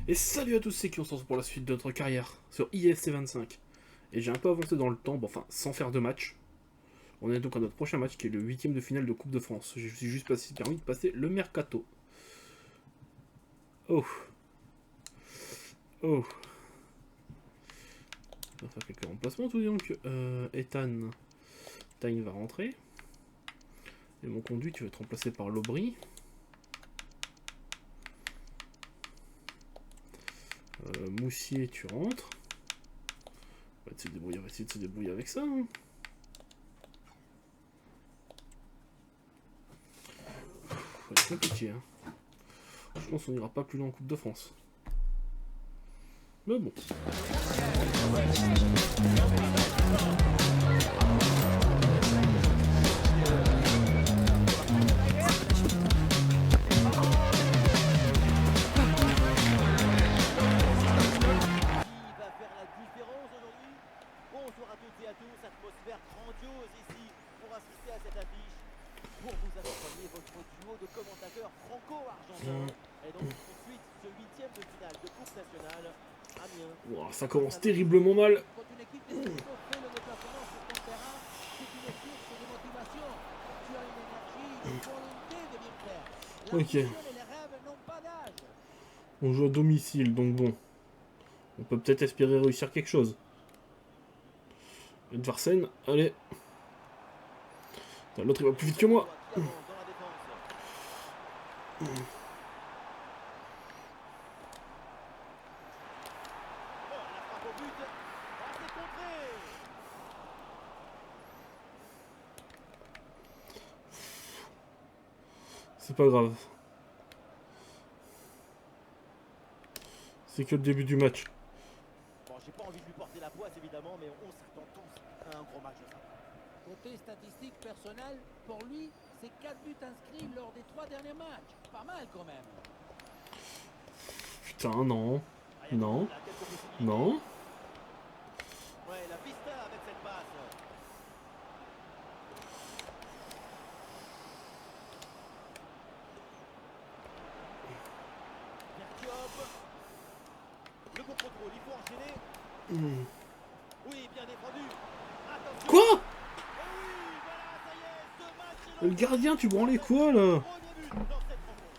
Et salut à tous, c'est qui on se retrouve pour la suite de notre carrière sur IFC 25. Et j'ai un peu avancé dans le temps, bon, enfin sans faire de match. On est donc à notre prochain match qui est le 8ème de finale de Coupe de France. Je me suis juste permis de passer le mercato. Oh. Oh. On va faire quelques remplacements tout donc. Ethan. Time va rentrer. Et mon conduit, tu vas être remplacé par Lobry. Moussier, tu rentres. On va essayer de se débrouiller avec ça. Hein. C'est compliqué. Hein. Je pense qu'on n'ira pas plus loin en Coupe de France. Mais bon. Bonjour à toutes et à tous, atmosphère grandiose ici pour assister à cette affiche. Pour vous accompagner votre duo de commentateurs franco-argentins. Et donc ensuite ce 8ème de finale de Coupe nationale. Amiens. Wow, ça commence terriblement mal. Quand une équipe de Mexico fait le déplacement sur ton terrain, c'est une source de motivation. Tu as une énergie, une volonté de bien faire. Ok. L'ambition et les rêves n'ont pas d'âge. On joue à domicile, donc bon. On peut peut-être espérer réussir quelque chose. Edvarsen, allez. L'autre il va plus vite que moi. Qui avance dans la défense. Oh, la frappe au but. Ah, c'est contré. C'est pas grave. C'est que le début du match. Bon, j'ai pas envie de lui porter la poisse évidemment, mais on s'attend tous à un gros match de ça. Côté statistiques personnelles, pour lui, c'est 4 buts inscrits lors des 3 derniers matchs. Pas mal quand même. Putain, non. Ah, il y a Non. quelques possibilités. Non. Ouais, la vista avec cette passe. Diop. Le bon contrôle, il faut enchaîner. Oui, bien défendu. Attention. Quoi? Et oui, voilà, ça y est, ce match est Le lancé. gardien, tu branlais quoi là? Premier but dans cette rencontre.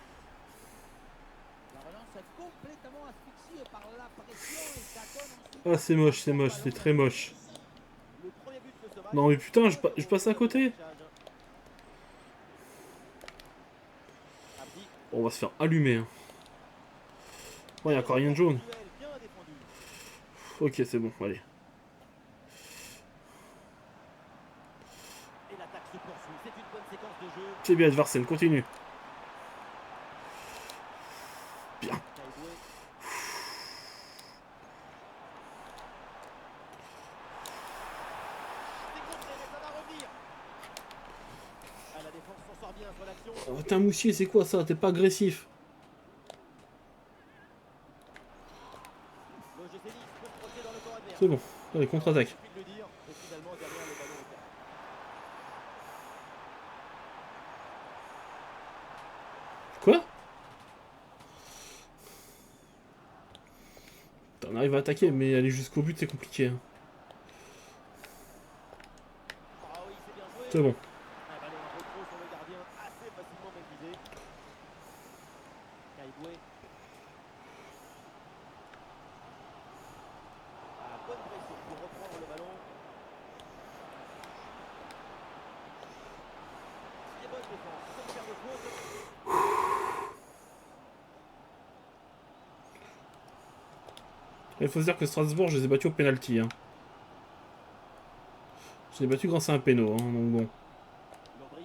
La relance est complètement asphyxiée par la pression et ça donne ensuite... Ah, c'est moche, c'est très moche. Le premier but de ce match. Non, mais putain, je passe à côté. Abdi. Bon, on va se faire allumer. Hein. Bon, il y a encore rien de jaune. Bien défendu. Ok, c'est bon, allez. Et l'attaque se poursuit. C'est une bonne séquence de jeu. C'est bien, Edvarsen, continue. Bien. Caïboué. C'est contré, mais ça va revenir. Ah, la défense s'en sort bien sur l'action. Oh, t'es un moussier, c'est quoi ça? T'es pas agressif? Le GC Nice peut se projeter dans le camp adverse. C'est bon, allez, contre-attaque. Il suffit de le dire. Et finalement, derrière le ballon au terre. Quoi? On arrive à attaquer, mais aller jusqu'au but, c'est compliqué. Hein. Ah oui, c'est bien joué. C'est bon. Un ballon un peu trop sur le gardien. Assez facilement maîtrisé. Caïboué. Ah, bonne pression pour reprendre le ballon. Très bonne défense. Sans faire de faute. Il faut se dire que Strasbourg, je les ai battus au penalty. Hein. Je les ai battus grâce à un péno, hein, donc bon. Lambry.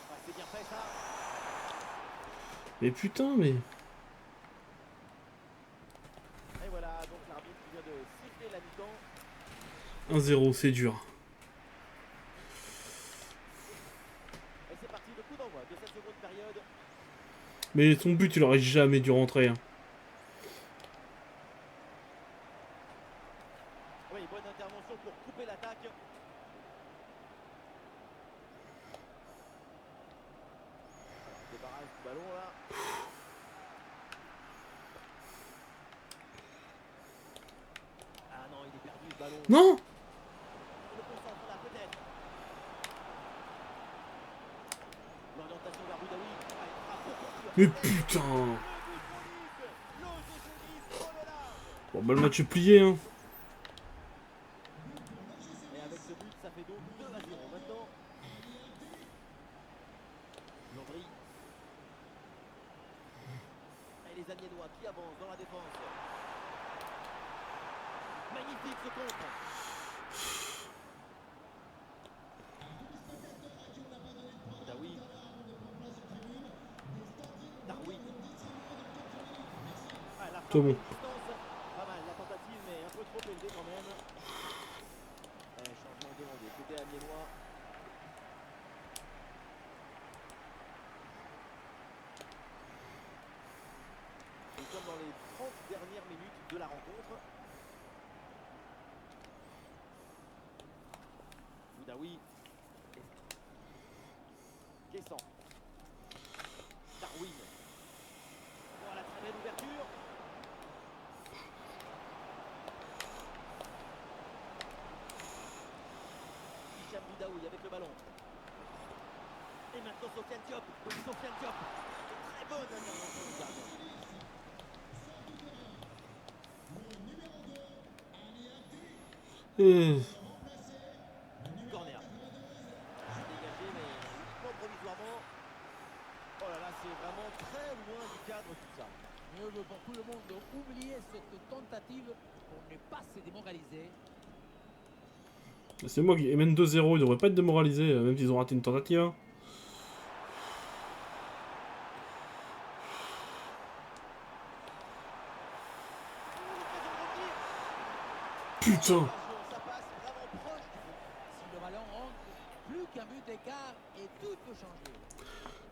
Ah, c'est bien fait ça. Mais putain, mais... Et voilà, donc l'arbitre qui vient de siffler la mi-temps. 1-0, c'est dur. Et c'est parti, le coup d'envoi de cette seconde période. Mais ton but, il aurait jamais dû rentrer. Hein. Oui, bonne intervention pour couper l'attaque. ballon. Non! Le concentre là, peut-être. L'orientation vers Boudaoui. Ah, il frappe pour conclure. Mais Peut-être. putain! Le but pour Nice. L'OGC Nice prend le large. Bon, bah, le match est plié, hein. Et avec ce but, ça fait donc 2-0 maintenant. Landry. Et les Amiénois qui avancent dans la défense. Magnifique ce contre. Daoui. Darwin. Ah, la C'est frappe bon. de distance. Pas mal la tentative, mais un peu trop élevée quand même. Et changement demandé côté Amiénois. Nous sommes dans les 30 dernières minutes de la rencontre. Boudaoui. Guessant. Darwin. Voilà, très belle ouverture. Hicham Boudaoui avec le ballon. Et maintenant Sofiane Diop. Sofiane Diop. Très bonne intervention du gardien. Corner. Dégagé, mais uniquement provisoirement. Oh là là, c'est vraiment très loin du cadre tout ça. Mieux vaut pour tout le monde oublier cette tentative pour ne pas se démoraliser. C'est moi qui mène 2-0, ils devraient pas être démoralisés, même s'ils ont raté une tentative. Hein. Putain! Ça passe vraiment proche du but. Si le ballon rentre, plus qu'un but d'écart et tout peut changer.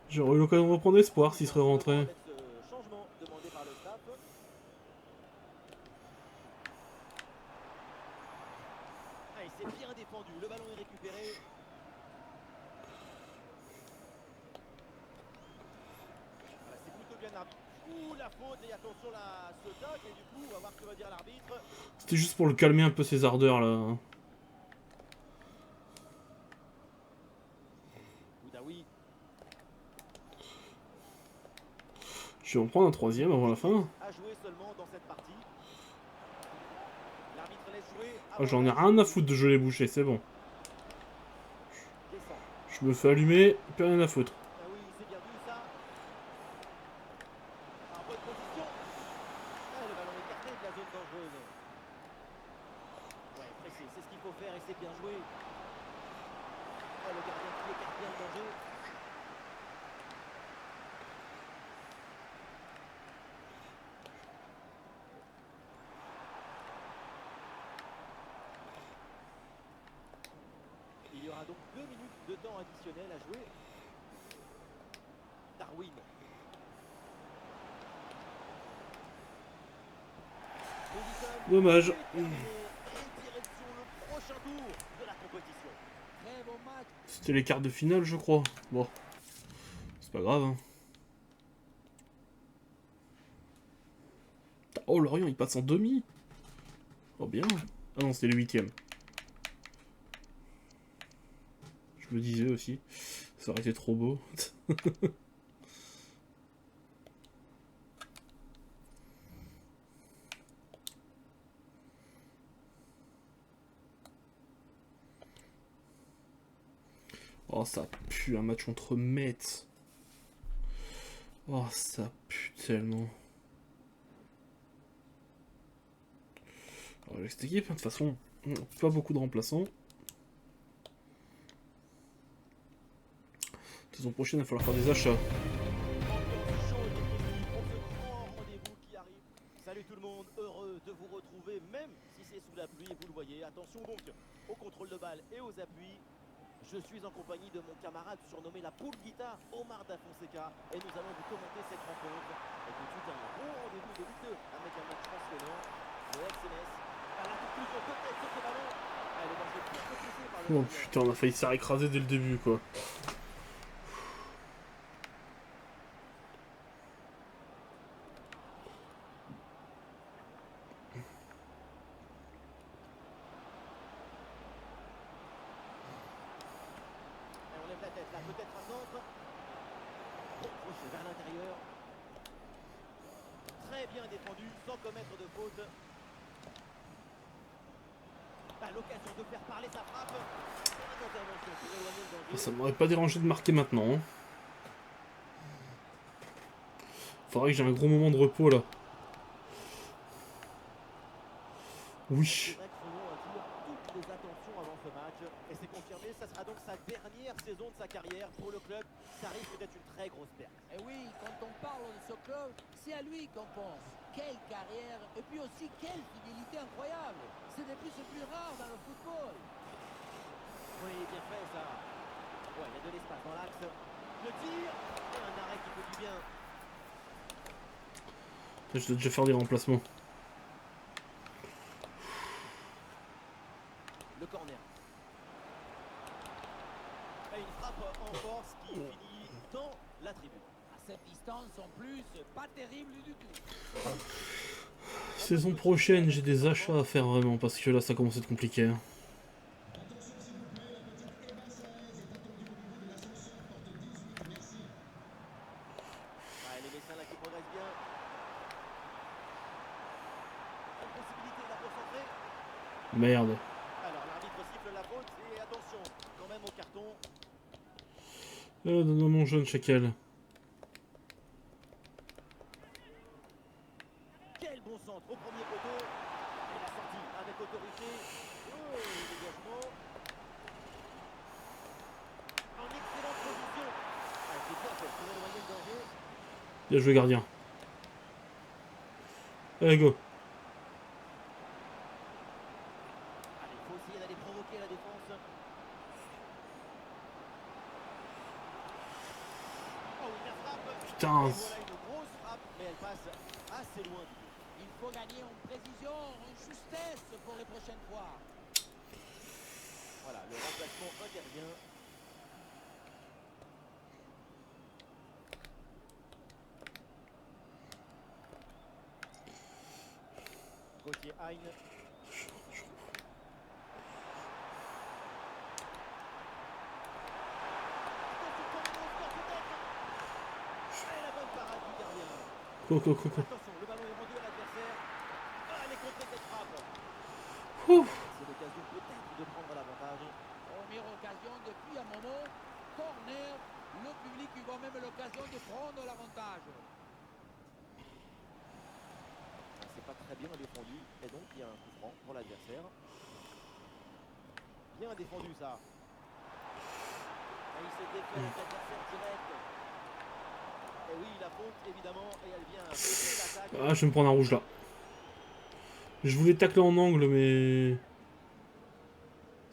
J'aurais eu l'occasion de reprendre espoir s'il serait rentré. Avec ce changement demandé par le staff. Ah, il s'est bien défendu. Le ballon est récupéré. Voilà, c'est plutôt bien arbitré. Ouh, la faute et attention là, ce dunk. Et du coup, on va voir ce que va dire l'arbitre. C'était juste pour le calmer un peu ses ardeurs là. Boudaoui. Je vais en prendre un troisième avant la fin. A joué seulement dans cette partie. L'arbitre laisse jouer. Ah, j'en ai rien à foutre de geler bouché, c'est bon. Descend. Je me fais allumer, plus rien à foutre. Ah oui, c'est bien vu ça. En bonne position. Ah, le ballon écarté de la zone dangereuse. Ouais, pressé, c'est ce qu'il faut faire et c'est bien joué. Oh, le gardien qui écarte bien le danger. Il y aura donc 2 minutes de temps additionnel à jouer. Darwin. Dommage. Et direction le prochain tour de la compétition. Très bon match. C'était les quarts de finale, je crois. Bon, c'est pas grave. Hein. Oh, Lorient, il passe en demi. Oh, bien. Ah non, c'était les huitièmes. Je me disais aussi. Ça aurait été trop beau. Oh, ça pue un match contre Metz. Oh, ça pue tellement. Alors, avec cette équipe, de toute façon, pas beaucoup de remplaçants. Saison prochaine, il va falloir faire des achats. Ambiance chaude et festive pour ce grand rendez-vous qui arrive. Salut tout le monde, heureux de vous retrouver, même si c'est sous la pluie, vous le voyez. Attention donc au contrôle de balle et aux appuis. Je suis en compagnie de mon camarade surnommé la poule guitare, Omar Da Fonseca, et nous allons vous commenter cette rencontre. Et tout de suite, un bon rendez-vous de Ligue 2 avec un match passionnant. Le FCNS à la conclusion peut-être sur ce ballon. Ah, le danger bien repoussé par le Oh gardien. putain, on a failli se faire écraser dès le début, quoi. Là, peut-être un centre. Crochet vers l'intérieur. Très bien défendu, sans commettre de faute. Bah, l'occasion de faire parler sa frappe. Une intervention pour éloigner le danger. Ça m'aurait pas dérangé de marquer maintenant. Hein. Faudrait que j'ai un gros moment de repos là. C'est Oui. vrai que son nom attire toutes les attentions avant ce match. Et c'est confirmé, ça sera donc sa dernière saison de sa carrière pour le club. Ça risque d'être une très grosse perte. Et oui, quand on parle de ce club, c'est à lui qu'on pense. Quelle carrière et puis aussi quelle fidélité incroyable. C'est des plus et plus rare dans le football. Oui, bien fait ça. Ouais, il y a de l'espace dans l'axe. Le tir et un arrêt qui fait du bien. Je dois déjà faire des remplacements. Le corner. Et une frappe en force qui finit dans la tribune. À cette distance, en plus, pas terrible du tout. Saison prochaine, j'ai des achats à faire vraiment parce que là ça commence à être compliqué. Hein. Ouais, les Messins là qui progressent bien. Une possibilité là pour centrer. Merde. Alors l'arbitre siffle la faute et attention quand même au carton. Donne-moi mon jeune chacal. Quel bon centre au premier poteau. Et la sortie avec autorité. Oh, le dégagement. En excellente position. Ah, c'est bien fait pour éloigner le danger. Bien joué gardien. Allez go. Allez, il faut essayer d'aller provoquer la défense. Oh, oui, la frappe. Putain. Et voilà une grosse frappe, mais elle passe assez loin du but. Il faut gagner en précision, en justesse pour les prochaines fois. Voilà, le remplacement intervient. Gauthier Hein. Et la bonne parade du gardien. Go. Attention, le ballon est rendu à l'adversaire. Ah, elle est contrée cette frappe. Ouh. C'est l'occasion peut-être de prendre l'avantage. Première occasion depuis un moment. Corner, le public y voit même l'occasion de prendre l'avantage. C'est pas très bien défendu. Et donc il y a un coup franc pour l'adversaire. Bien défendu ça. Et il s'est défait avec l'adversaire direct. Et oui, la faute évidemment. Et elle vient fausser l'attaque. Ah, je vais me prendre un rouge là. Je voulais tacler en angle, mais.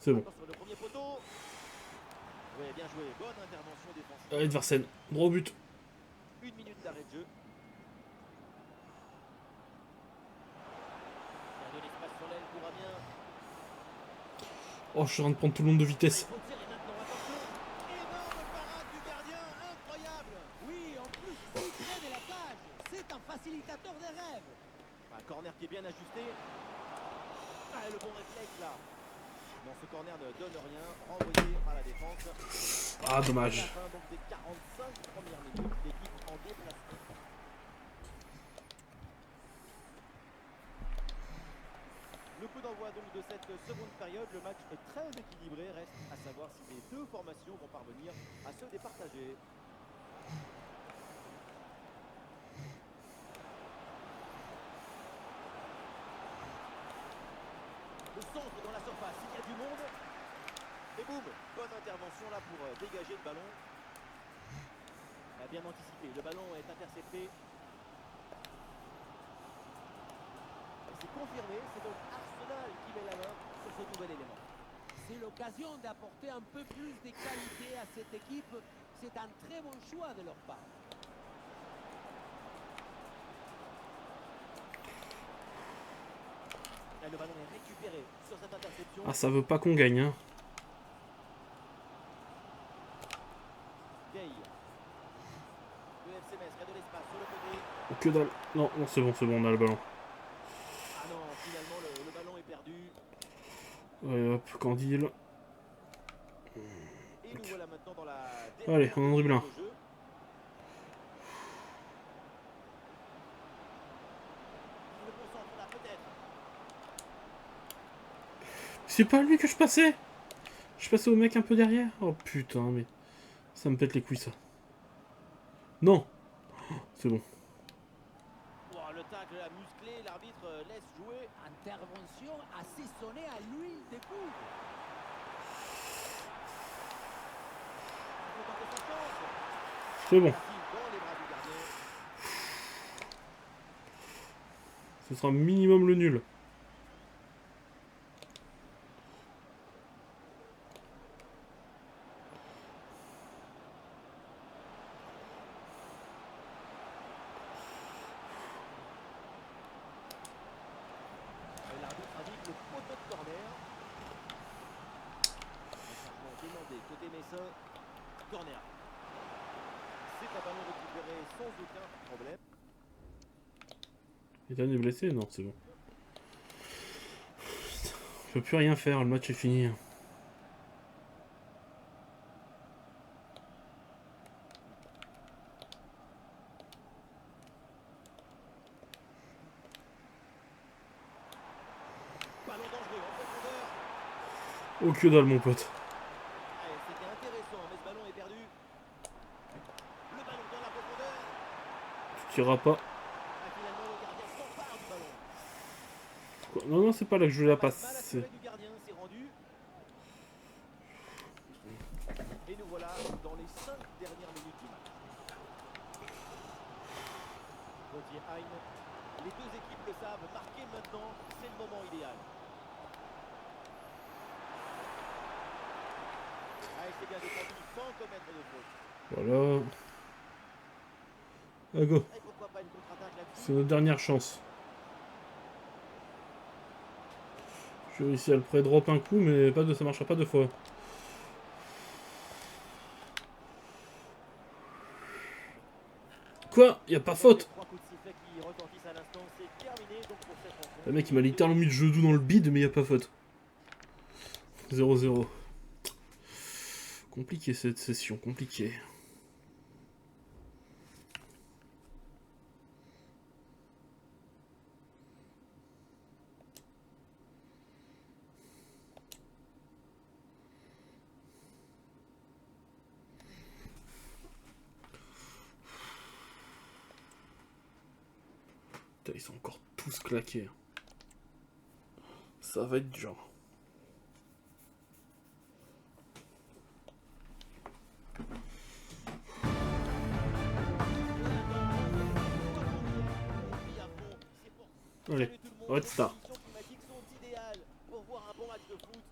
C'est bon. Attention, le premier poteau. Oui, bien joué. Bonne intervention défensive. Allez, Versen. Droit au but. Une minute d'arrêt de jeu. Il y a de l'espace sur l'aile, courra bien. Oh, je suis en train de prendre tout le monde de vitesse. Il faut tirer maintenant, attention. Énorme parade du gardien, incroyable. Oui, en plus, si près de la cage. C'est un facilitateur des rêves. Un corner qui est bien ajusté. Ah, le bon réflexe là. Non, ce corner ne donne rien. Renvoyé par la défense. Ah, À la dommage. fin donc des 45 premières minutes, l'équipe en déplacement. Le coup d'envoi donc de cette seconde période, le match est très équilibré. Reste à savoir si les deux formations vont parvenir à se départager. Le centre dans la surface, il y a du monde. Et boum, bonne intervention là pour dégager le ballon. Il a bien anticipé, le ballon est intercepté. Et c'est confirmé, c'est donc Arsenal qui met la main sur ce nouvel élément. C'est l'occasion d'apporter un peu plus de qualité à cette équipe. C'est un très bon choix de leur part. Là, le ballon est récupéré sur cette interception. Ah, ça veut pas qu'on gagne, hein. Gay. Le FC Metz, il y a de l'espace sur le côté. Oh, que dalle. Non, c'est bon, on a le ballon. Ah non, finalement le ballon est perdu. Ouais, hop, Candile. Et Et nous voilà maintenant dans la Allez, on en dribble un. jeu. Le bon centre là peut-être. C'est pas lui que je passais. Je passais au mec un peu derrière. Oh putain, mais ça me pète les couilles ça. Non. C'est bon. Oh, le tacle a musclé, l'arbitre laisse jouer. Intervention assaisonnée à l'huile des coudes. Il faut tenter sa chance. C'est bon. Facile dans les bras du gardien. Ce sera minimum le nul. Et l'arbitre indique le poteau de corner. Le changement demandé côté Messin. Corner. C'est un ballon récupéré sans aucun problème. Ethan est blessé? Non, c'est bon. Je peux plus rien faire, le match est fini. Ballon dangereux en profondeur. Oh que dalle mon pote. Allez, c'était intéressant, mais ce ballon est perdu. Le ballon dans la profondeur. Tu tireras pas. Ah, finalement, le gardien s'empare du ballon. Quoi? Non, non, c'est pas là que je voulais la Mal passe. assuré du gardien, c'est rendu. Et nous voilà dans les 5 dernières minutes du match. Gauthier Hein, les deux équipes le savent, marquer maintenant, c'est le moment idéal. Allez, c'est bien défendu sans commettre de faute. Voilà. Ah go. Et pourquoi pas une contre-attaque là-dessus? C'est notre dernière chance. J'ai réussi à le pré-drop un coup, mais pas de, ça marchera pas deux fois. Quoi? Y a pas faute? Trois coups de sifflet qui retentissent à l'instant, c'est terminé donc pour cette rencontre. Le mec il m'a littéralement mis le genou dans le bide, mais y a pas faute. 0-0. Compliqué cette session, compliqué. Putain, ils sont encore tous claqués. Ça va être dur. Allez, Red Star. Les conditions climatiques sont idéales pour voir un bon match de foot.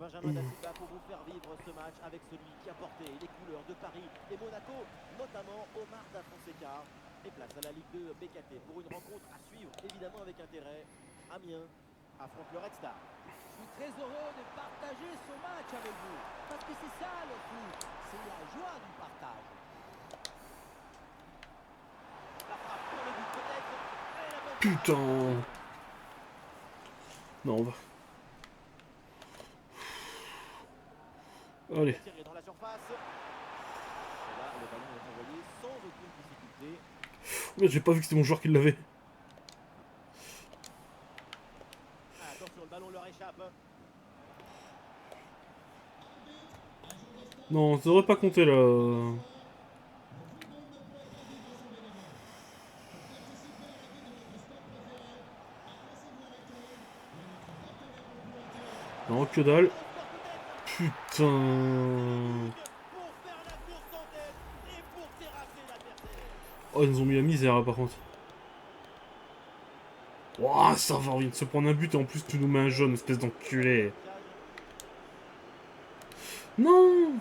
Benjamin Da Silva pour vous faire vivre ce match avec celui qui a porté les couleurs de Paris et Monaco, notamment Omar Da Fonseca. Et place à la Ligue 2 BKT pour une rencontre à suivre évidemment avec intérêt. Amiens affronte le Red Star. Je suis très heureux de partager ce match avec vous. Parce que c'est ça le foot. C'est la joie du partage. La frappe pour le but peut-être. Et la bonne Putain. Non, on va. Allez. tiré dans la surface. Et là, le ballon est envoyé sans aucune difficulté. Mais j'ai pas vu que c'était mon joueur qui l'avait. Attention, le ballon leur échappe. Non, ça devrait pas compter là. Non, que dalle. Putain. Pour faire la course en tête et pour terrasser l'adversaire. Oh, ils nous ont mis la misère là, par contre. Ouah, ça va, on vient de se prendre un but et en plus tu nous mets un jaune, espèce d'enculé. Non.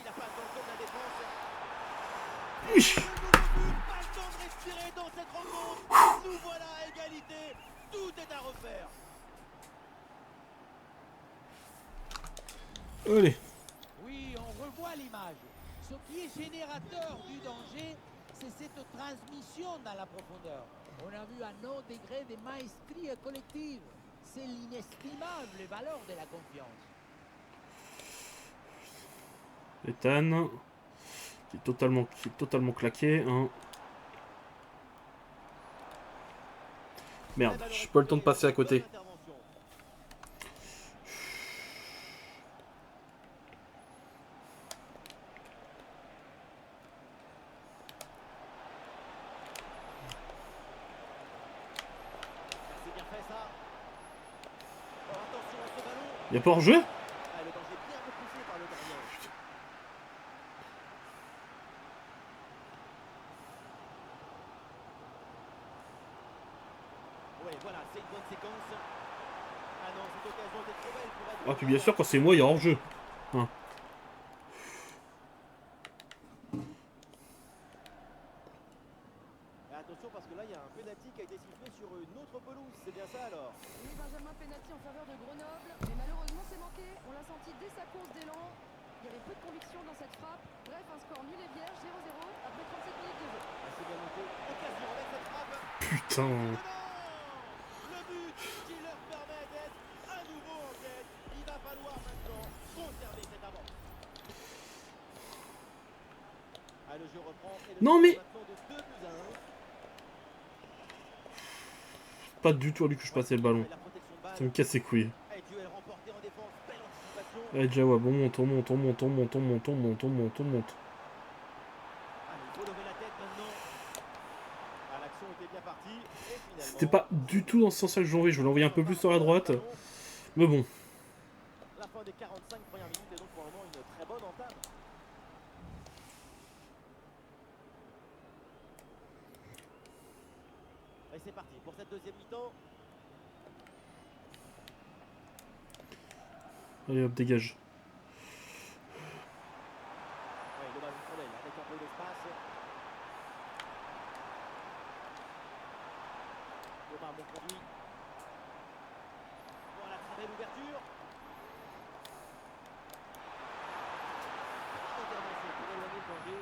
Il a pas le temps de la défense. Oui. Pas le temps de respirer dans cette rencontre. Nous voilà à égalité. Tout est à refaire. Allez. Oui, on revoit l'image. Ce qui est générateur du danger, c'est cette transmission dans la profondeur. On a vu un haut degré de maestrie collective. C'est l'inestimable valeur de la confiance. Ethan. Qui est totalement claqué. Hein. Merde, j'ai pas le temps de passer à côté. C'est bien fait ça. Oh, attention à ce ballon. Y'a pas hors-jeu? Ah, le danger bien repoussé par le gardien. Ouais, voilà, c'est une bonne séquence. Ah non, cette occasion était trop belle pour être. Ah, puis bien sûr, quand c'est moi, il y a hors-jeu. Hein. Attention parce que là, il y a un penalty qui a été sifflé sur une autre pelouse. C'est bien ça alors? Oui, Benjamin, penalty en faveur de Grenoble, mais malheureusement c'est manqué. On l'a senti dès sa course d'élan. Il y avait peu de conviction dans cette frappe. Bref, un score nul et vierge, 0-0 après 37 minutes de jeu. Ah, c'est bien noté. Occasion avec cette frappe. Putain. Le but qui leur permet d'être à nouveau en tête. Il va falloir maintenant conserver cette avance. Ah, le jeu reprend. Et le Non, score mais- maintenant de 2-1. Pas du tout à lui que je passais le ballon. La protection de balle. Ça me casse les couilles. Et duel remporté en défense. Belle anticipation. Allez, Jawa, bon, monte. Ah, il faut lever la tête maintenant. Ah, l'action était bien partie. Et finalement. C'était pas du tout dans ce sens-là que je l'envoyais. Je voulais l'envoyer un peu plus sur la droite. Mais bon. La fin des 45 premières minutes est donc pour le moment une très bonne entame. Et c'est parti pour cette deuxième mi-temps. Allez, hop, dégage. Ouais, le ballon sur l'aile avec un peu d'espace. Omar bon conduit. Voilà, très belle ouverture. Intervention pour éloigner le danger.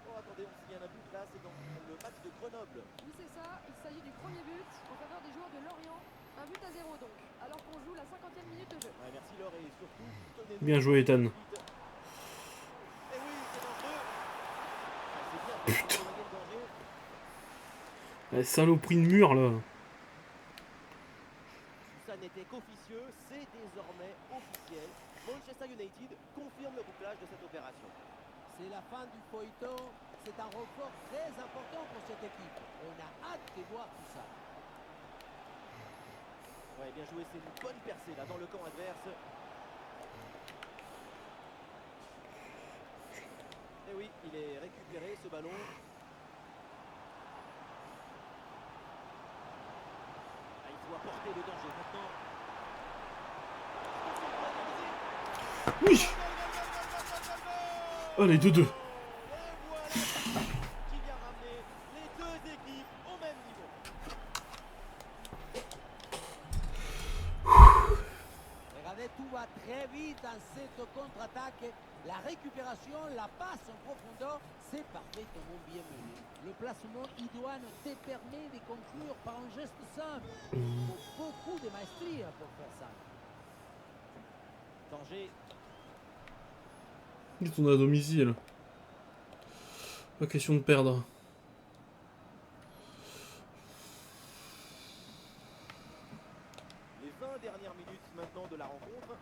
Oh, attendez, on signale un but là, c'est dans le match de Grenoble. Oui, c'est ça. Il s'agit du premier but en faveur des joueurs de Lorient. Un but à 0 donc, alors qu'on joue la 50e minute de jeu. Ouais, merci Laure et surtout, tenez-nous. Bien joué, Ethan. Et oui, c'est dangereux. Ah, c'est bien pour éloigner le danger. La saloperie de mur, là. Ça n'était qu'officieux, c'est désormais officiel. Manchester United confirme le bouclage de cette opération. C'est la fin du feuilleton. C'est un report très important pour cette équipe. On a hâte de voir tout ça. Ouais, bien joué, c'est une bonne percée là dans le camp adverse. Et oui, il est récupéré ce ballon. Ah, il faut apporter le danger maintenant. Oui. Allez, 2-2. Et voilà qui vient ramener les deux équipes au même niveau. Regardez, tout va très vite dans cette contre-attaque. La récupération, la passe en profondeur, c'est parfaitement bien mené. Le placement idoine te permet de conclure par un geste simple. Il faut beaucoup de maestrie pour faire ça. Danger. Il tourne à domicile. Pas question de perdre. Les 20 dernières minutes maintenant de la rencontre.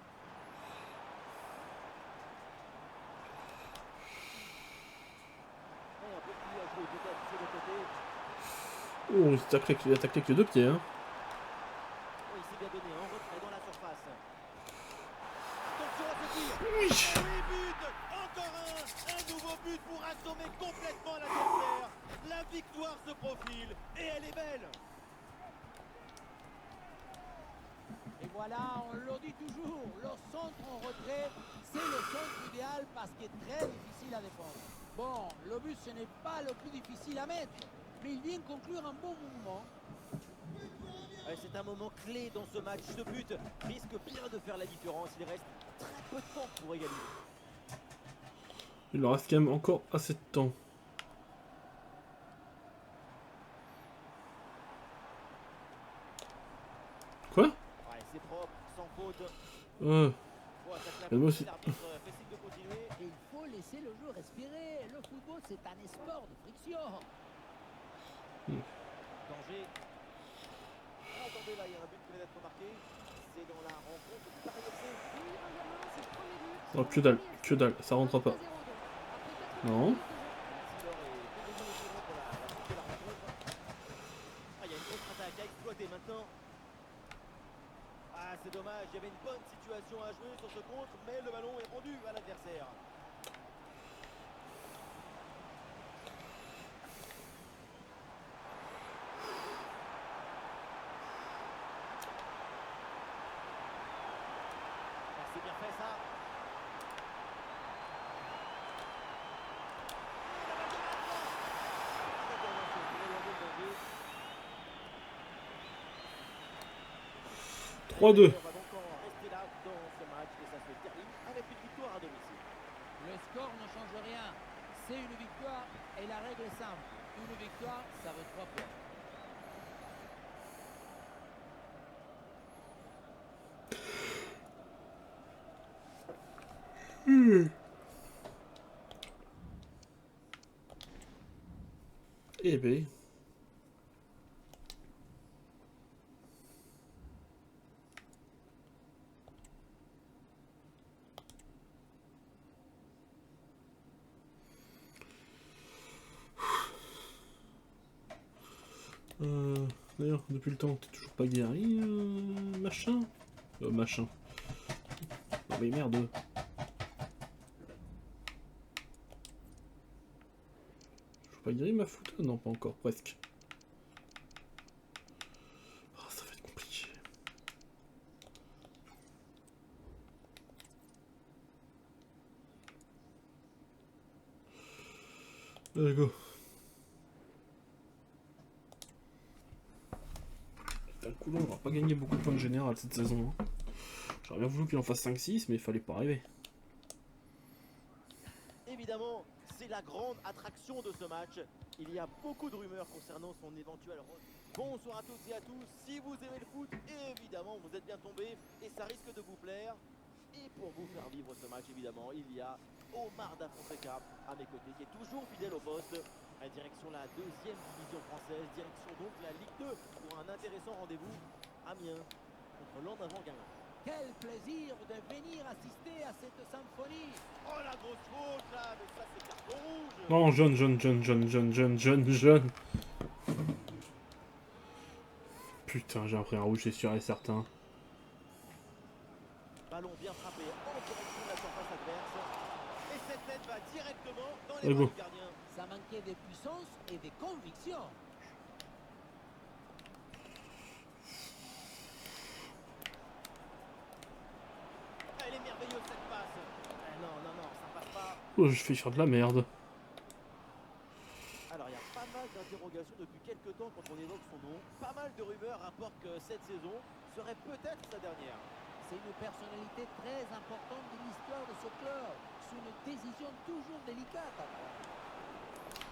Et un peu plus à jouer peut-être sur le côté. Oh, il a taclé avec les deux pieds, hein. Oui, il s'est bien donné en retrait dans la surface. Attention à ce tir. Oui. Oui, but. Encore un nouveau but pour assommer complètement l'adversaire. La victoire se profile et elle est belle. Et voilà, on le dit toujours, le centre en retrait, c'est le centre idéal parce qu'il est très difficile à défendre. Bon, le but, ce n'est pas le plus difficile à mettre, mais il vient conclure un bon mouvement. Ouais, c'est un moment clé dans ce match. Ce but risque bien de faire la différence. Il reste très peu de temps pour égaliser. Il leur reste quand même encore assez de temps. Quoi? Ouais, c'est propre, sans faute. Euh, Bon, ça claque. mais moi aussi. L'arbitre fait signe de continuer. Et il faut laisser le jeu respirer. Le football, c'est un sport de friction. Danger. Ah, attendez, là, il y a un but qui vient d'être marqué. C'est dans la rencontre du Paris FC. Oui, Benjamin, c'est le premier but. Oh, que dalle, ça rentre pas. Non. Merci Laure et bienvenue au tournoi pour la suite de la rencontre. Ah, il y a une contre-attaque à exploiter maintenant. Ah, c'est dommage, il y avait une bonne situation à jouer sur ce contre, mais le ballon est rendu à l'adversaire. Ah, c'est bien fait ça. On 3-2. va donc en rester là dans ce match et ça se termine avec une victoire à domicile. Le score ne change rien. C'est une victoire et la règle est simple. Une victoire, ça veut 3 points. Eh ben. D'ailleurs, depuis le temps, t'es toujours pas guéri, machin. Machin. Oh mais merde. Toujours pas guéri ma foot? Non, pas encore, presque. Oh, ça va être compliqué. Allez, go. Putain, le coup, on va pas gagner beaucoup de points de général cette saison. Hein. J'aurais bien voulu qu'il en fasse 5-6, mais il fallait pas arriver. Évidemment, c'est la grande attraction de ce match. Il y a beaucoup de rumeurs concernant son éventuel rôle. Bonsoir à toutes et à tous. Si vous aimez le foot, évidemment, vous êtes bien tombés et ça risque de vous plaire. Et pour vous faire vivre ce match, évidemment, il y a Omar Da Fonseca à mes côtés, qui est toujours fidèle au poste. À direction la 2e division française, direction donc la Ligue 2 pour un intéressant rendez-vous. Amiens contre l'Andavant-Guingamp. Quel plaisir de venir assister à cette symphonie. Oh la grosse faute là, mais ça c'est carton rouge. Non, jaune. Putain, j'ai pris un rouge, c'est sûr et certain. Ballon bien frappé en direction de la surface adverse. Et cette tête va directement dans les Allez, bras go. du gardien. Ça manquait de puissance et de conviction. Elle est merveilleuse cette passe. Non, ça passe pas. Oh, je fais faire de la merde. Alors il y a pas mal d'interrogations depuis quelques temps quand on évoque son nom. Pas mal de rumeurs rapportent que cette saison serait peut-être sa dernière. C'est une personnalité très importante de l'histoire de ce club. C'est une décision toujours délicate à prendre.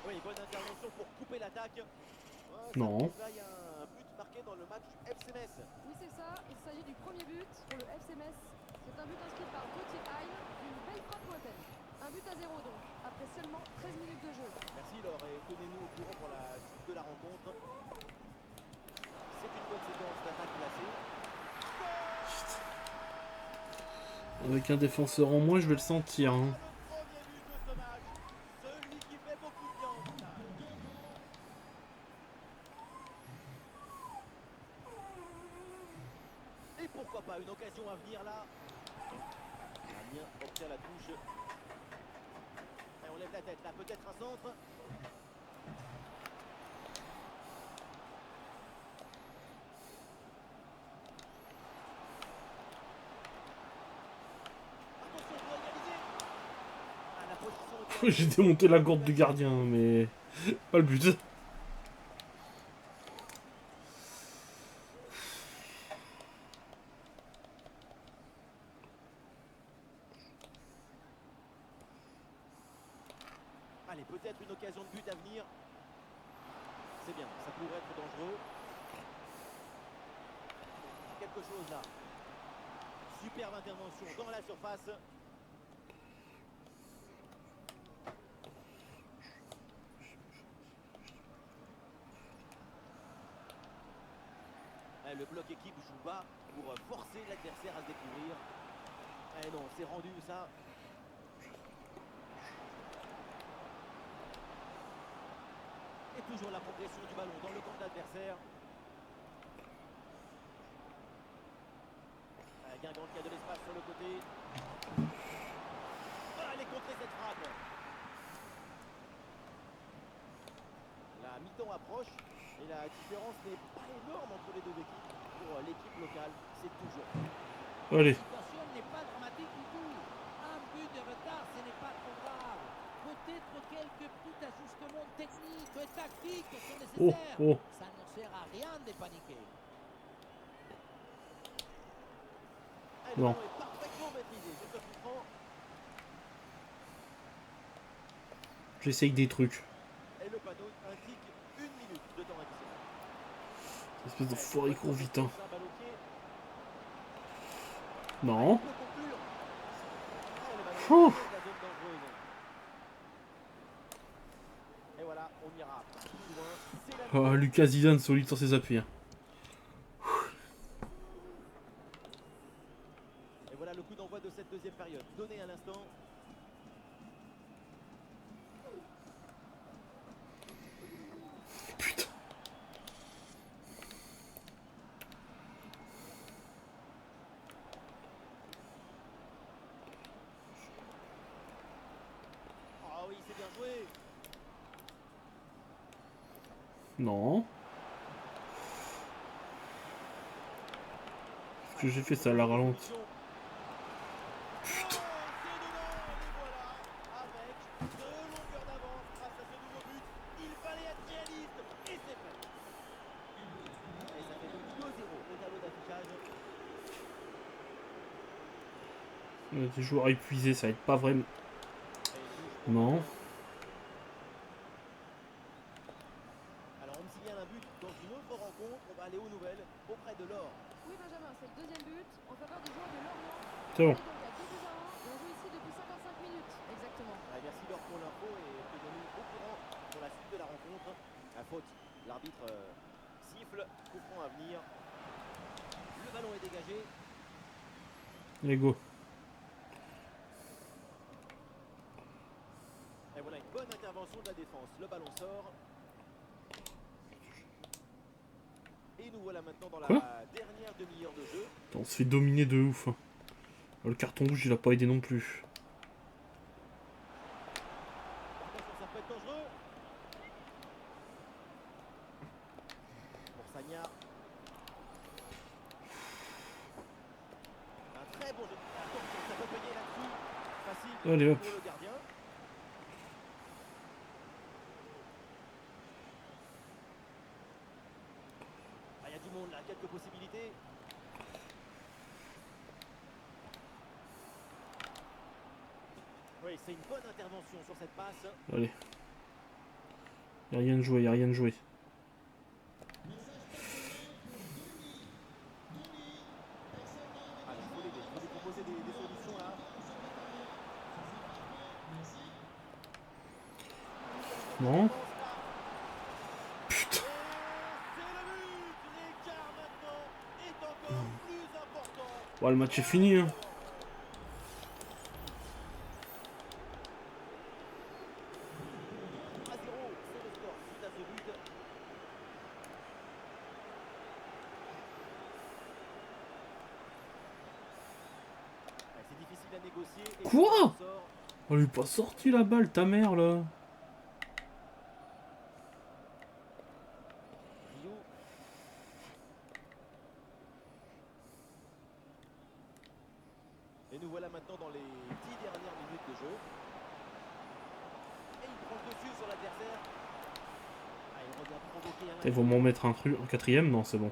Oui, bonne intervention pour couper l'attaque. Ouais, Non. Là, il y a un but marqué dans le match du FC Metz. Oui, c'est ça. Il s'agit du premier but pour le FC Metz. C'est un but inscrit par Gauthier Haim d'une belle frappe lointaine. Un but à 0 donc, après seulement 13 minutes de jeu. Merci Laure et tenez-nous au courant pour la suite de la rencontre. C'est une bonne séquence d'attaque placée. Avec un défenseur en moins, je vais le sentir. Hein. Le premier but de ce match, celui qui fait beaucoup de bien au final. Et pourquoi pas une occasion à venir là. Amiens obtient la touche. Et on lève la tête là, peut-être un centre. Attention, il doit égaliser. Ah, la position est J'ai démonté la gourde du gardien, mais pas le but. Allez, peut-être une occasion de but à venir. C'est bien, ça pourrait être dangereux. Quelque chose là. Superbe intervention dans la surface. Le bloc équipe joue bas pour forcer l'adversaire à se découvrir. Eh non, c'est rendu ça. Et toujours la progression du ballon dans le camp de l'adversaire. Guingamp qui a de l'espace sur le côté. Ah, elle est contrée cette frappe. La mi-temps approche et la différence n'est pas énorme entre les deux équipes. Pour l'équipe locale, c'est toujours. Allez. La situation n'est pas dramatique du tout. Un but de retard, ce n'est pas trop grave. Peut-être quelques petits ajustements techniques et tactiques sont Oh, nécessaires. oh. Ça ne sert à rien de paniquer. Le Non. ballon est parfaitement maîtrisé, c'est ce qui prend. J'essaye des trucs. Et le panneau indique 1 minute de temps additionnel. Espèce de foiré court vite. Hein. Ça, balle au pied. Non. Il peut conclure. Le ballon Ouh. est dans la zone dangereuse. Et voilà, on ira pas plus loin. C'est la Ah, Lucas Zidane solide sur ses appuis. Hein. Et voilà le coup d'envoi de cette deuxième période. Donné à l'instant. Putain. Ah oui, c'est bien joué. Non. Qu'est-ce que j'ai fait ça à la ralente? Putain. C'est dedans, et voilà, avec 2 longueurs d'avance grâce à ce nouveau but, il fallait être réaliste, et c'est fait. Et ça fait donc 2-0 au tableau d'affichage. Des joueurs épuisés, ça va être pas vraiment. Non. Alors on me signale un but dans une autre rencontre, on va aller aux nouvelles, auprès de l'Or. Oui, Benjamin, c'est le deuxième but en faveur des joueurs de Lorient. C'est bon. On est donc à 2 buts à 1 et on joue ici depuis 55 minutes. Exactement. Merci Laure pour l'info et tenez-nous au courant pour la suite de la rencontre. La faute, l'arbitre siffle, coup franc à venir. Le ballon est dégagé. Allez, go. Et voilà une bonne intervention de la défense. Le ballon sort. Et nous voilà maintenant dans la Quoi dernière demi-heure de jeu. On se fait dominer de ouf. Hein. Le carton rouge, il a pas aidé non plus. Attention, ça peut être dangereux. Pour Sagna. Un très bon jeu. Attention, ça peut payer là-dessus. Facile Allez, hop. pour le gardien. Ah, il y a du monde là, quelques possibilités. Oui, c'est une bonne intervention sur cette passe. Allez. Y'a rien de joué, y'a rien de joué. Allez, il faut l'aider, il faut lui proposer des solutions là. Non. Et c'est le but. L'écart maintenant est encore plus important. Bon, le match est fini. Hein. 1-0, c'est le score suite à ce but. C'est difficile à négocier. Et Quoi le ballon sort. On lui est pas sorti la balle, ta mère là. Rio. Et nous voilà maintenant dans les 10 dernières minutes de jeu. Et il prend le dessus sur l'adversaire. Ah, il revient provoquer un. Ils vont m'en mettre un truc en quatrième? Non, c'est bon.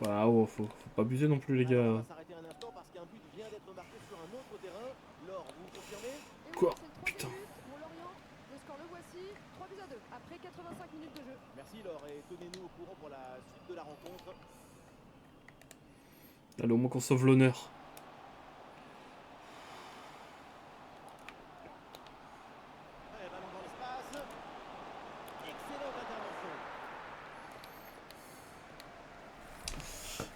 Voilà, oh, faut pas abuser non plus, les Alors, on gars. va s'arrêter un instant parce qu'un but vient d'être marqué sur un autre terrain. Laure, vous confirmez? Et oui, Quoi? c'est le Putain. troisième but pour Lorient. score, le voici. 3-2 après 85 minutes de jeu. Merci Laure et tenez-nous au courant pour la suite de la rencontre. Allez, au moins qu'on sauve l'honneur. Allez, ballon dans l'espace. Excellente intervention.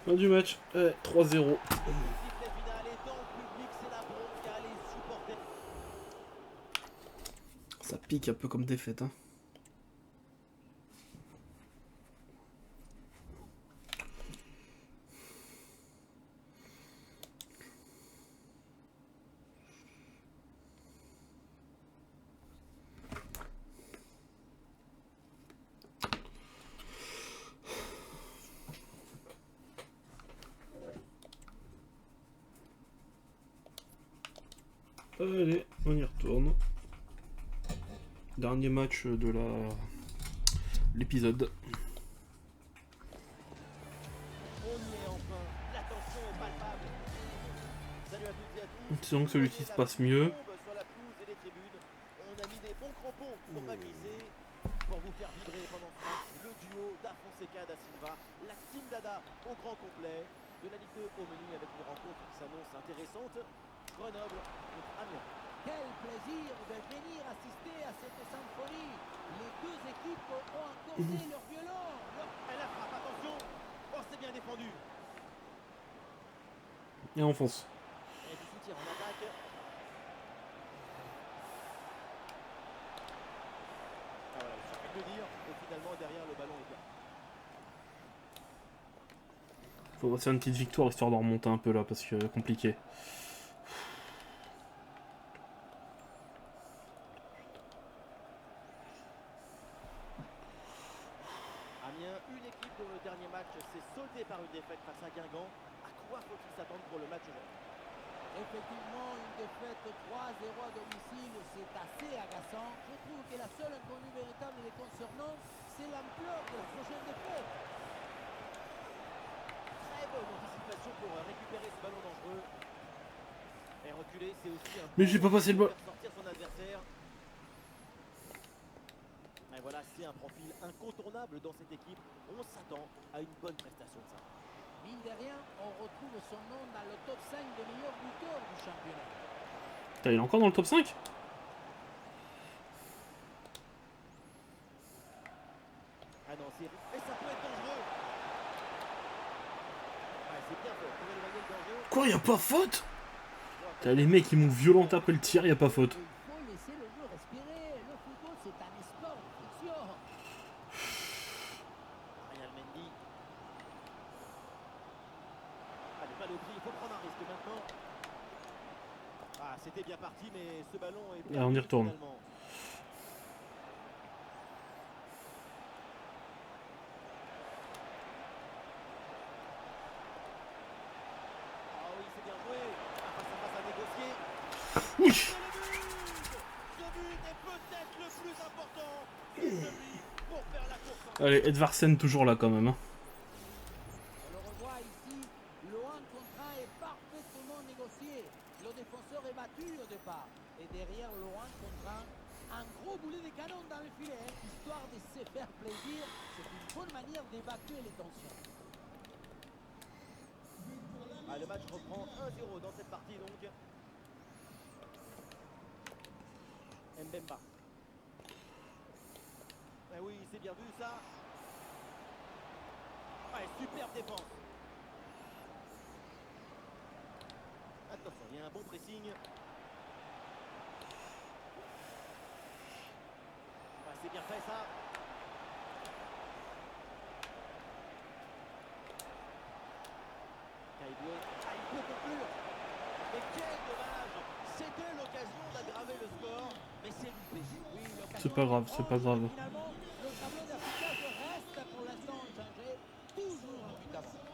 Fin du match, 3-0. Le sifflet final est dans le public, c'est la bronze qui a les supporters. Ça pique un peu comme défaite, hein. Allez, on y retourne. Dernier match de l'épisode. On y est enfin, l'attention est palpable. Salut à toutes et à tous. Disons que celui-ci se passe mieux. Sur la pelouse et les tribunes, on a mis des bons crampons pour pas glisser, pour vous faire vibrer pendant ce match. Le duo da Fonseca da Silva, la team Dada au grand complet. De la Ligue 2 au menu avec une rencontre qui s'annonce intéressante. Grenoble contre Amiens. Quel plaisir de venir assister à cette symphonie. Les deux équipes ont accordé leur violon. Et la frappe, attention. Oh, c'est bien défendu. Et on fonce. Et du soutien en attaque. Ah, voilà, il suffit de le dire. Et finalement, derrière, le ballon est bien. Faudrait faire une petite victoire histoire de remonter un peu là parce que compliqué. Amiens, une équipe dont le dernier match s'est soldé par une défaite face à Guingamp. À quoi faut-il s'attendre pour le match aujourd'hui? Effectivement, une défaite 3-0 à domicile, c'est assez agaçant. Je trouve que la seule inconnue véritable les concernant, c'est l'ampleur de la prochaine défaite. Très bonne anticipation pour récupérer ce ballon dangereux. Et reculer, c'est aussi un Mais j'ai pas passé le ball. faire sortir son adversaire. Et voilà, c'est un profil incontournable dans cette équipe. On s'attend à une bonne prestation de ça. Mine de rien, on retrouve son nom dans le top 5 des meilleurs buteurs du championnat. Putain, il est encore dans le top 5? Ah non, c'est... Et ça peut être dangereux. Ouais, c'est bien fait pour éloigner le danger. Quoi, y a pas faute? T'as les mecs qui m'ont violenté après le tir, y a pas faute. Il faut laisser le jeu respirer. Le football, c'est un sport de friction. Ariel Mendy. Allez, Balotelli, il faut prendre un risque maintenant. Ah, c'était bien parti, mais ce ballon est Là, on y retourne. finalement. Ah oui, c'est bien joué. Un face à face à négocier. Oui. Ce but est peut-être le plus important. C'est celui pour faire la course. Allez, Edvarsen toujours là quand même, hein. On le revoit ici, le 1 contre 1 est parfaitement négocié. Le défenseur est battu au départ. Et derrière le 1 contre 1, un gros boulet de canon dans le filet, histoire de se faire plaisir. C'est une bonne manière d'évacuer les tensions. Ah, le match reprend 1-0 dans cette partie donc. Mbemba. Eh oui, c'est bien vu ça. Ouais, superbe défense. Attention, il y a un bon pressing. Ouais, c'est bien fait ça. Caïdoué. Ah, il peut conclure. Mais quel dommage. C'était l'occasion d'aggraver le score. Mais c'est loupé. Oui, l'occasion C'est pas grave, est c'est pas grande, grave. mais finalement, le tableau d'affichage reste pour l'instant inchangé. Toujours un but avant.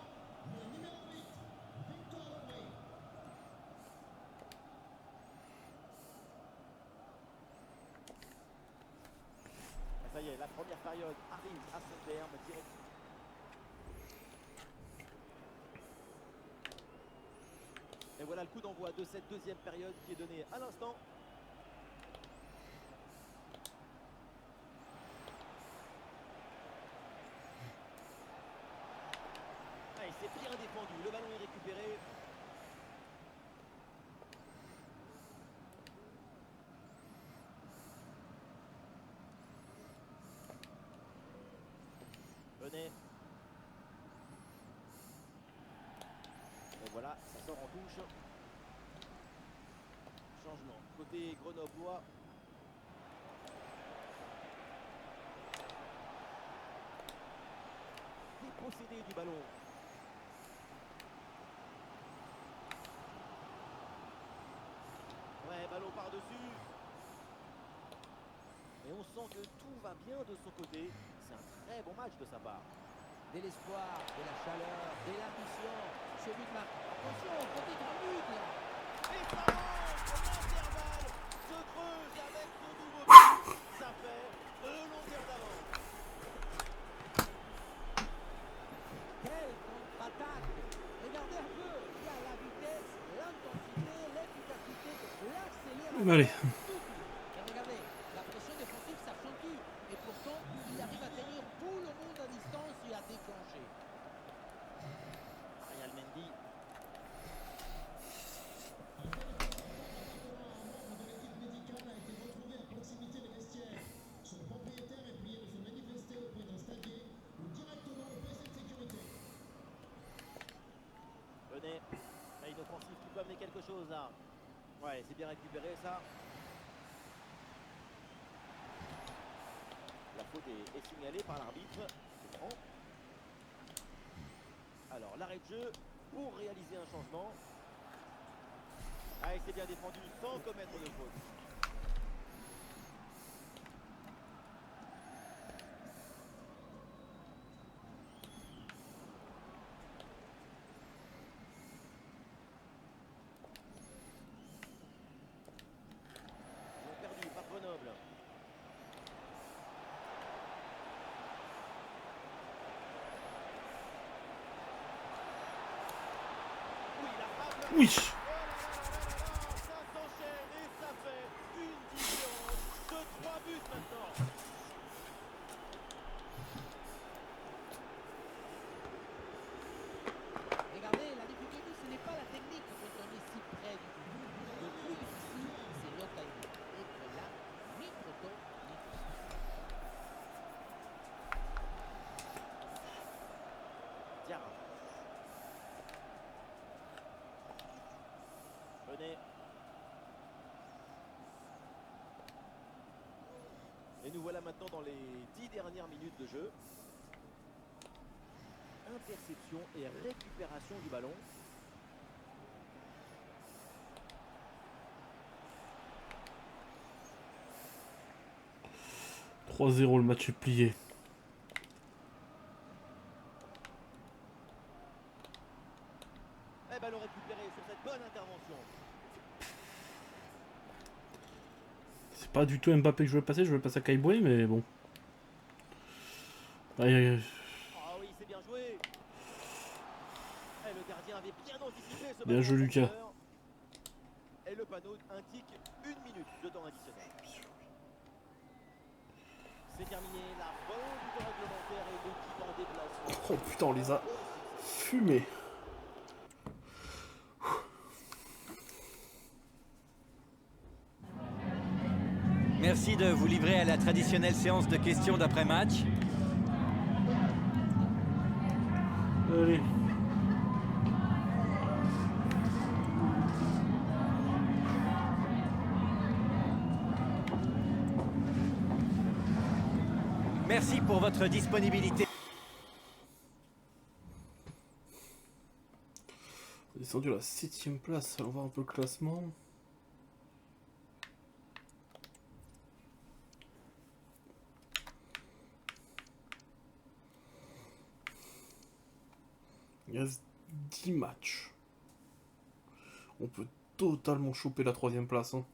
Ça y est, la première période arrive à son terme. Direct. Et voilà le coup d'envoi de cette deuxième période qui est donné à l'instant. défendu. Le ballon est récupéré. Venez. Et voilà, ça sort en touche. Changement. Côté grenoblois. Dépossédé du ballon. Ouais, ballon par-dessus. Et on sent que tout va bien de son côté. C'est un très bon match de sa part. De l'espoir, de la chaleur, de l'ambition. Ce but marque. Attention, petit grand but là. Et ça rentre. L'intervalle se creuse avec ce nouveau but. Ça fait 2 longueurs d'avance. Quelle contre-attaque. Regardez un peu. Il y a la vitesse, l'intensité, l'efficacité, l'accélération. Allez. Tout. Et regardez, la pression défensive s'accentue. Et pourtant, il arrive à tenir tout le monde à distance et à déclencher. Real Mendy. Venez. Là, une offensive qui peut amener quelque chose là. Ouais, c'est bien récupéré ça. La faute est signalée par l'arbitre. C'est franc. Alors, l'arrêt de jeu pour réaliser un changement. Ah, et c'est bien défendu sans commettre de faute. Ils ont perdu par Grenoble. Oui, la frappe. Oui. Ça s'enchaîne et ça fait une différence de 3 buts maintenant. Regardez, la difficulté, ce n'est pas la technique quand on est si près du but. Le plus difficile, c'est le timing. Être là, ni trop tôt, ni trop tard. Diarra. Venez. Et nous voilà maintenant dans les 10 dernières minutes de jeu. Interception et récupération du ballon. 3-0, le match est plié. Et ballon récupéré sur cette bonne intervention. C'est pas du tout Mbappé que je veux passer, je veux passer à Kaiboué, mais bon. Aïe, aïe, aïe. Ah oui, c'est bien joué. Et le gardien avait bien anticipé ce Bien ballon joué, en Lucas. profondeur. Et le panneau indique 1 minute de temps additionnel. C'est terminé, la fin du temps réglementaire et l'équipe en déplacement. Oh putain, on les a fumés. Merci de vous livrer à la traditionnelle séance de questions d'après-match. Allez. Merci pour votre disponibilité. On est descendu à la 7ème place, allons voir un peu le classement. Il reste 10 matchs. On peut totalement choper la 3ème place. Hein.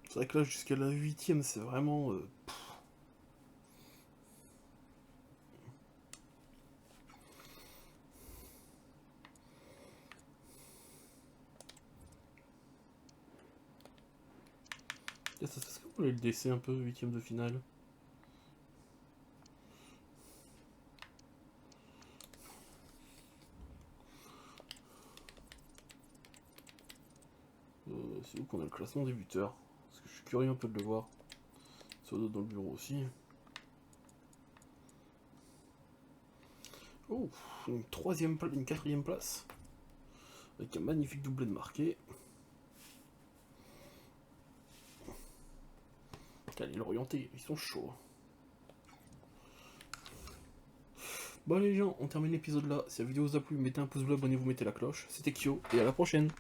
C'est vrai que là, jusqu'à la 8ème, c'est vraiment... Ça se passe comment ? Le décès un peu, 8ème de finale. C'est où qu'on a le classement des buteurs? Parce que je suis curieux un peu de le voir. Ça doit être dans le bureau aussi. Oh, une une 4ème place. Avec un magnifique doublé de marqué. Allez, l'orienté, ils sont chauds. Bon les gens, on termine l'épisode là. Si la vidéo vous a plu, mettez un pouce bleu, abonnez-vous, mettez la cloche. C'était Kyo, et à la prochaine.